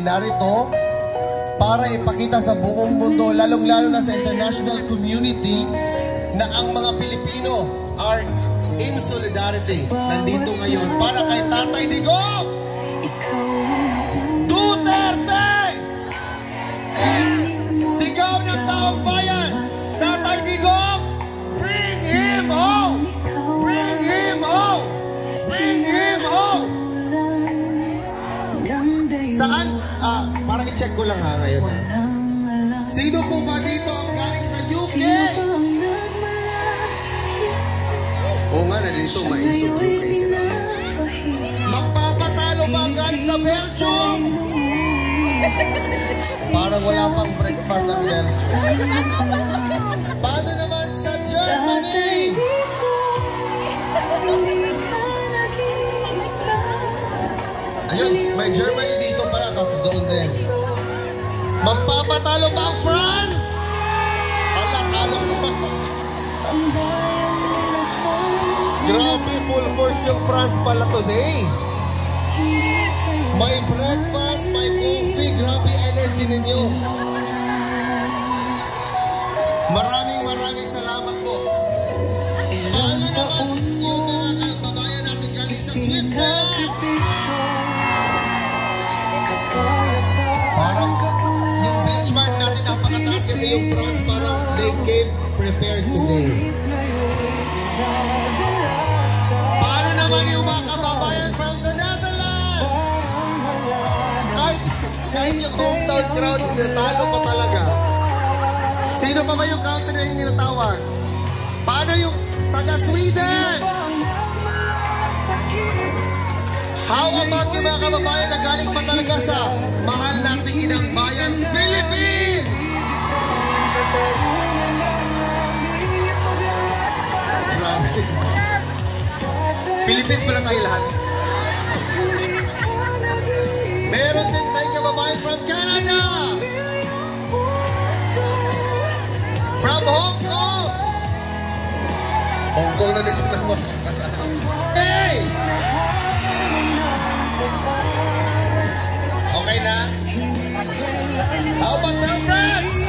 narito para ipakita sa buong mundo, lalong-lalo na sa international community, na ang mga Pilipino are in solidarity. Nandito ngayon para kay Tatay Digong Duterte! Sigaw ng taong bayan, Tatay Digong, bring him home! Bring him home! Bring him home! Saan? Para i-check ko lang ngayon. Sino po ba dito ang galing sa UK? Oo nga, nandito maisog UK sila. Magpapatalo ba ang galing sa Belgium? Parang wala pang breakfast ang Belgium. Paano naman sa Germany? Ayun, may Germany dito pala, tapos doon din. Magpapatalo ba ang France? Ala, talo mo. Grabe, full force yung France pala today. May breakfast, may coffee, grabe energy ninyo. Maraming salamat po. Paano naman yung mga kababayan natin galing sa Switzerland? Parang yung benchmark natin napakataas kasi yung France parang they came prepared today. Paano naman yung mga kababayan from the Netherlands? Kahit yung hometown crowd, natalo pa talaga. Sino pa ba yung country na hindi natawag? Paano yung taga-Sweden? How about yung mga kababayan na galing pa talaga sa mahal nating inang bayan, Philippines? Grabe. Philippines pala tayo lahat. Meron din tayong kababayan from Canada. From Hong Kong. Hong Kong na din sila magkakasama. Hey! Okay na? How about from France?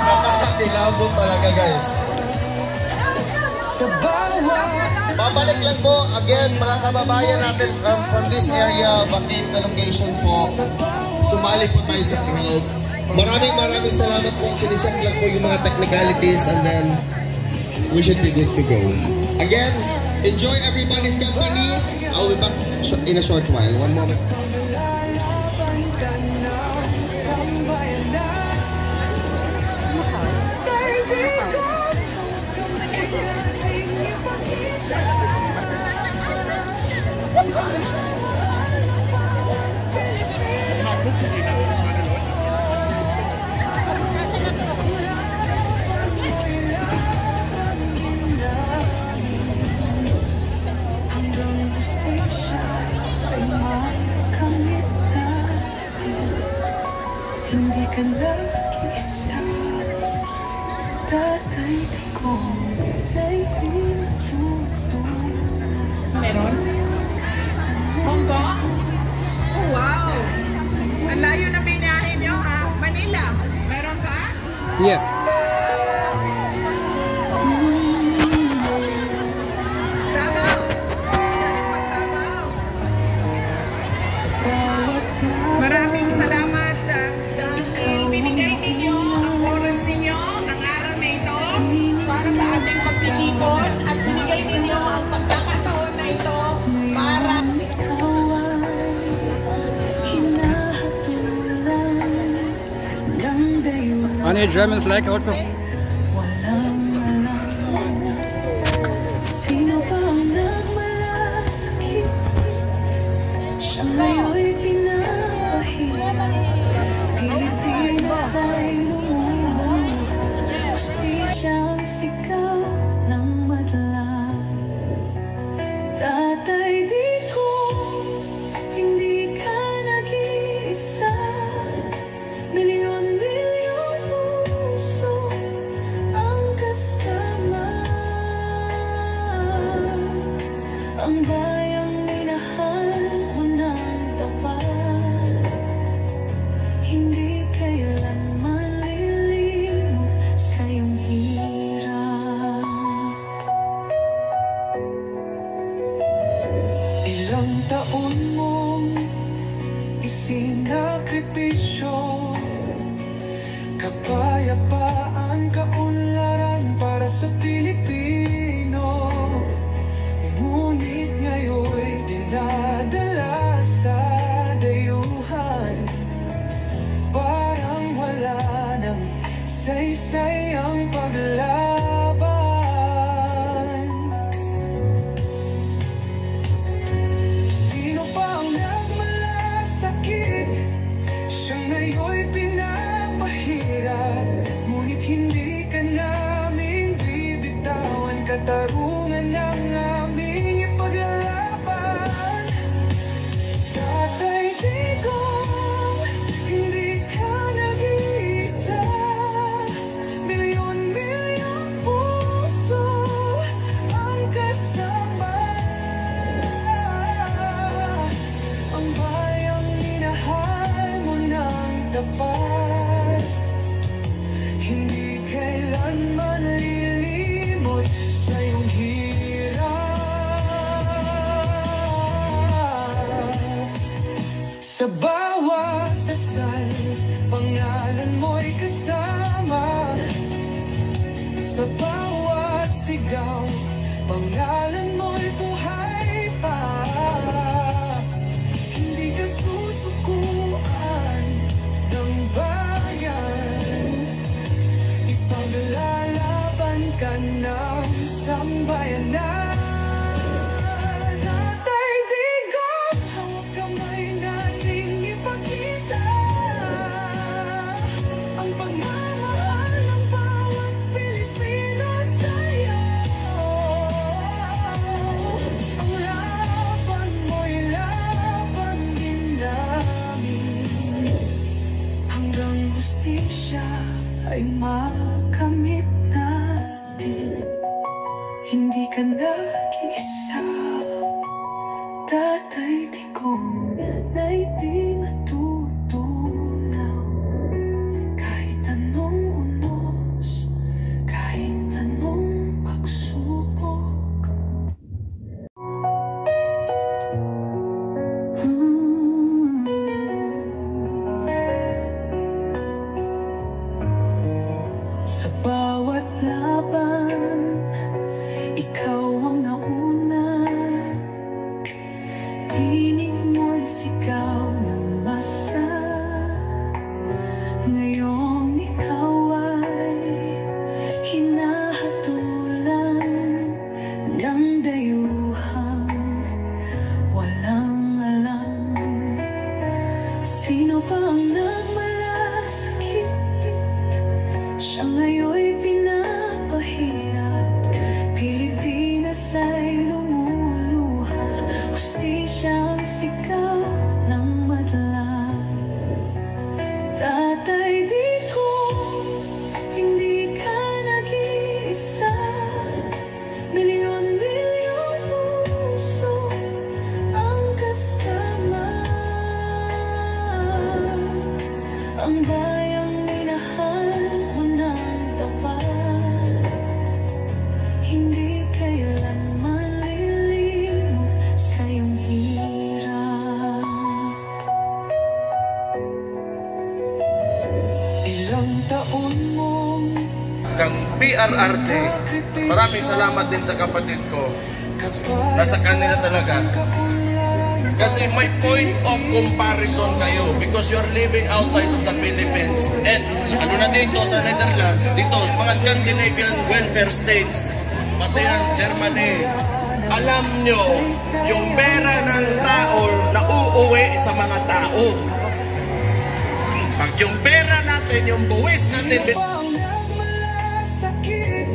Nakakakilabot talaga, guys. Babalik lang po, again, mga kababayan natin from this area, vacate the location po. Sumali po tayo sa crowd. Maraming salamat po. Chinisyak lang po yung mga technicalities and then we should be good to go. Again, enjoy everybody's company. I'll be back in a short while. One moment. Hindi ka nag-isa, Tatay Digong na'y tinutulungan. Meron? Hong Kong? Oh wow! Ang layo na binahin nyo ha? Manila, meron pa? Yeah. Davao! Galing pang Davao! Maraming salamat dahil binigay ninyo ang oras ninyo, ang araw na ito para sa ating pagtitipon at binigay ninyo ang pagkakataon na ito para On a German flag also. Sino ba ang nagmalasakit? Siya ngayon'y pinapahirap. Pilipinas ay lumulong. Hustisya ang sigaw ng madlang. Tatay Digong, hindi ka nag-iisa. Milyon-milyon puso ang kasama. Ang bayang minahal mo nagdala sa dayuhan. Parang wala nang saysay ang paglaban. Sino pa ang nagmalasakit? Siya ngayon'y pinapahirap. Ngunit hindi ka namin bibitawan. Katarungan ng aming ipaglalaban. Tatay Digong, hindi ka nag-iisa. Milyon-milyong puso ang kasama. Ang bayang minahal mo ng tapat. Hindi kailanman lilimot sa iyong hirap. Sa bawat dasal, pangalan mo'y kasama. Sa bawat sigaw, pangalan mo'y buhay pa. Hindi ka susukuan ng bayan. Ipaglalaban ka ng sambayanan. Tatay Digong, hawak kamay nating ipakita ang pagmamahal ng bawat Pilipino sa'yo. Ang laban mo'y laban din namin, hanggang hustisya ay makamit natin. Hindi ka nag-iisa, Tatay Digong, na'y di matutunaw. Kahit anong unos, kahit anong pagsubok. Sa bawat laban, ikaw ang nauna. Tinig mo'y sigaw ng masa. Ngayong ikaw ay hinahatulan ng dayuhang walang alam. Sino pa ang nagmalasakit? Siya ngayon'y pinapahirap. Pilipinas ay lumuluha. Hustisya ang sigaw ng madla. Tatay Digong, hindi ka nag-iisa. Milyon-milyong puso ang kasama. Ang bayang minahal mo ng tapat. Hindi kailanman lilimot sa iyong hirap. Ilang taon mong Kang PRRD, maraming salamat din sa kapatid ko. Nasa kanila talaga. Kasi may point of comparison kayo because you are living outside of the Philippines. And ano na dito sa Netherlands, dito mga Scandinavian welfare states, pati ang Germany. Alam nyo, yung pera ng tao na uuwi sa mga tao. Pag yung pera natin, yung buwis natin, ang nagmalasakit,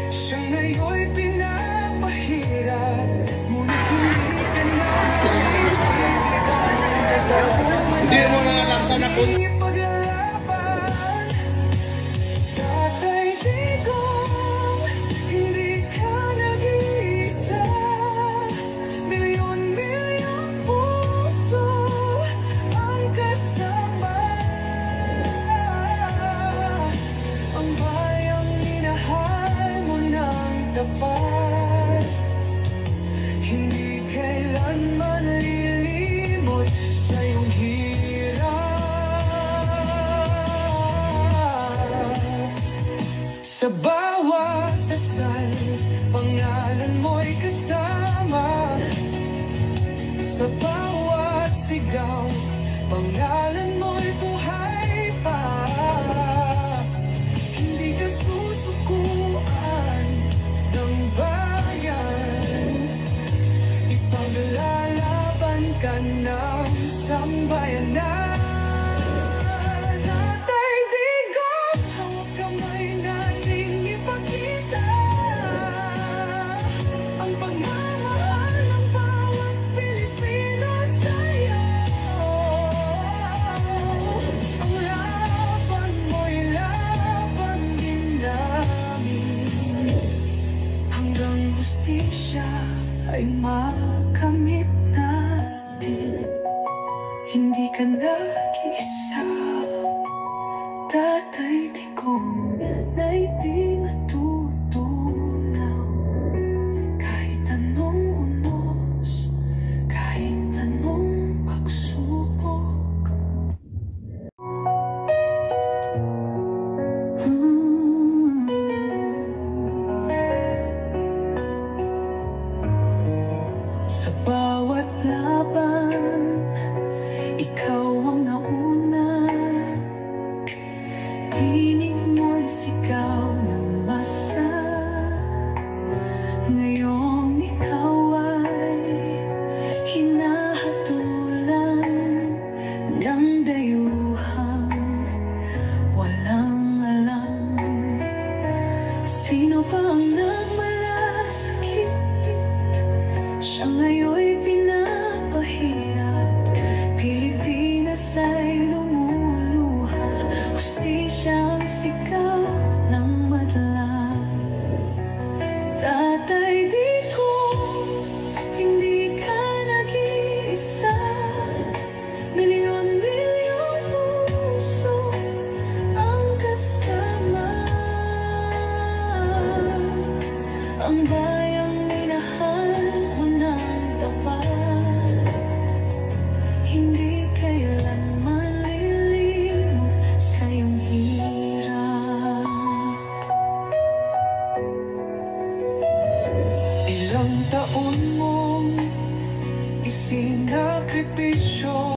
siya ngayon'y pinapahirap. Ngunit hindi ka namin hindi mo na alam saan napunta. ipaglaban. Tatay Digong, hindi ka nag-iisa. Milyon-milyong puso ang kasama. Ang bayang minahal mo ng tapat. Hindi kailanman lilimot sa iyong hirap. sigaw, pangalan mo'y buhay pa. Hindi ka susukuan ng bayan, ipaglalaban ka ng sambayanan. Tatay Digong, hawak kamay nating ipakita ang pagmamahal ng bawat Pilipino sa'yo. Ang laban mo'y laban din namin, hanggang hustisya ay makamit natin. Hindi ka nag-iisa, Tatay Digong, na'y di matutunaw. Kahit anong unos, kahit anong pagsubok. Sa bawat laban, ikaw ang nauna. Tinig mo'y sigaw ng masa. Ngayong ikaw ay hinahatulan ng dayuhang walang alam. Sino ba ang nagmalasakit? Siya ngayon'y pinapahirap. Pilipinas ay lumuluha, hustisya ang sigaw ng madla. Tatay Digong, hindi ka nag-iisa. Milyon-milyong puso ang kasama. Ang bayang minahal mo ng tapat, hindi kailanman lilimot sa iyong hirap. Ilang taon mong isinakripisyo